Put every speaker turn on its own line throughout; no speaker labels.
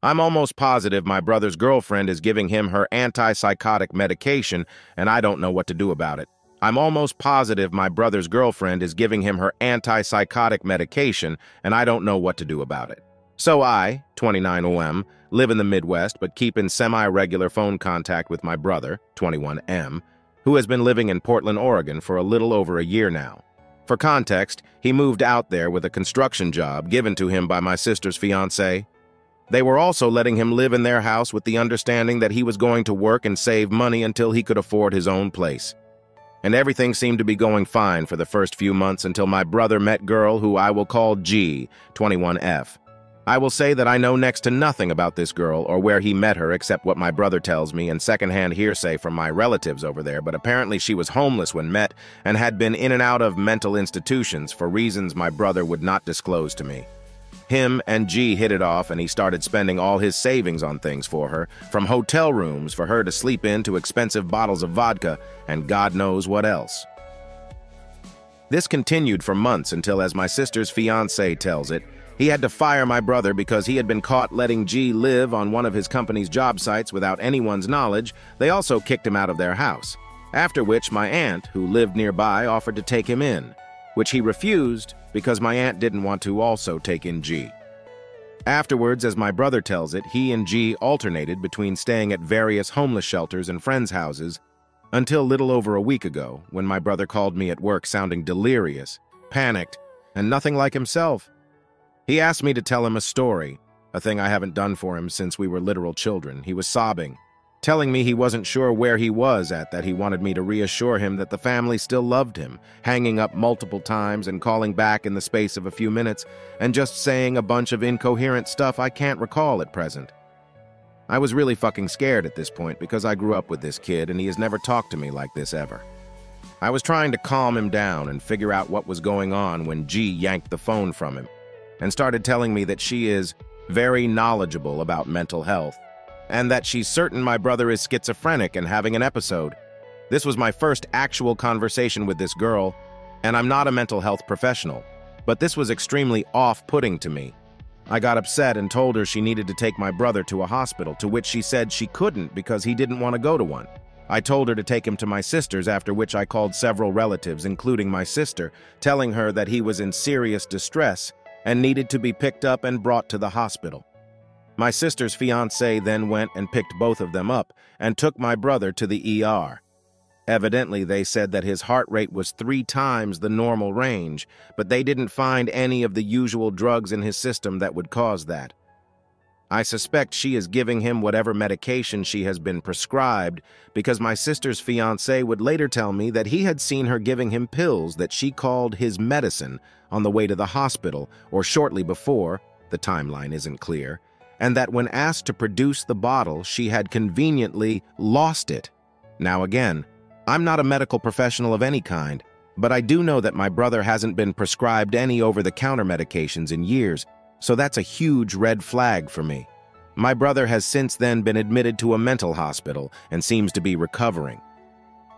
I'm almost positive my brother's girlfriend is giving him her anti-psychotic medication, and I don't know what to do about it. I'm almost positive my brother's girlfriend is giving him her anti-psychotic medication, and I don't know what to do about it. So I, 29 OM, live in the Midwest but keep in semi-regular phone contact with my brother, 21 M, who has been living in Portland, Oregon for a little over a year now. For context, he moved out there with a construction job given to him by my sister's fiancé. They were also letting him live in their house with the understanding that he was going to work and save money until he could afford his own place. And everything seemed to be going fine for the first few months until my brother met girl who I will call G, 21F. I will say that I know next to nothing about this girl or where he met her except what my brother tells me and secondhand hearsay from my relatives over there, but apparently she was homeless when met and had been in and out of mental institutions for reasons my brother would not disclose to me. Him and G hit it off, and he started spending all his savings on things for her, from hotel rooms for her to sleep in to expensive bottles of vodka and God knows what else. This continued for months until, as my sister's fiancé tells it, he had to fire my brother because he had been caught letting G live on one of his company's job sites without anyone's knowledge. They also kicked him out of their house, after which my aunt, who lived nearby, offered to take him in, which he refused because my aunt didn't want to also take in G. Afterwards, as my brother tells it, he and G alternated between staying at various homeless shelters and friends' houses until little over a week ago, when my brother called me at work sounding delirious, panicked, and nothing like himself. He asked me to tell him a story, a thing I haven't done for him since we were literal children. He was sobbing, telling me he wasn't sure where he was at, that he wanted me to reassure him that the family still loved him, hanging up multiple times and calling back in the space of a few minutes, and just saying a bunch of incoherent stuff I can't recall at present. I was really fucking scared at this point because I grew up with this kid and he has never talked to me like this ever. I was trying to calm him down and figure out what was going on when G yanked the phone from him and started telling me that she is very knowledgeable about mental health, and that she's certain my brother is schizophrenic and having an episode. This was my first actual conversation with this girl, and I'm not a mental health professional, but this was extremely off-putting to me. I got upset and told her she needed to take my brother to a hospital, to which she said she couldn't because he didn't want to go to one. I told her to take him to my sister's, after which I called several relatives, including my sister, telling her that he was in serious distress and needed to be picked up and brought to the hospital. My sister's fiancé then went and picked both of them up and took my brother to the ER. Evidently, they said that his heart rate was 3 times the normal range, but they didn't find any of the usual drugs in his system that would cause that. I suspect she is giving him whatever medication she has been prescribed, because my sister's fiancé would later tell me that he had seen her giving him pills that she called his medicine on the way to the hospital, or shortly before, the timeline isn't clear, and that when asked to produce the bottle, she had conveniently lost it. Now again, I'm not a medical professional of any kind, but I do know that my brother hasn't been prescribed any over-the-counter medications in years, so that's a huge red flag for me. My brother has since then been admitted to a mental hospital and seems to be recovering.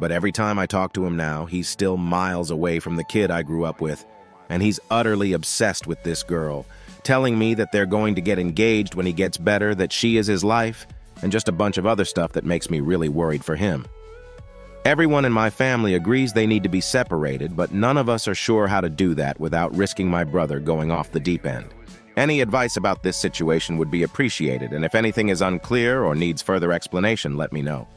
But every time I talk to him now, he's still miles away from the kid I grew up with, and he's utterly obsessed with this girl, telling me that they're going to get engaged when he gets better, that she is his life, and just a bunch of other stuff that makes me really worried for him. Everyone in my family agrees they need to be separated, but none of us are sure how to do that without risking my brother going off the deep end. Any advice about this situation would be appreciated, and if anything is unclear or needs further explanation, let me know.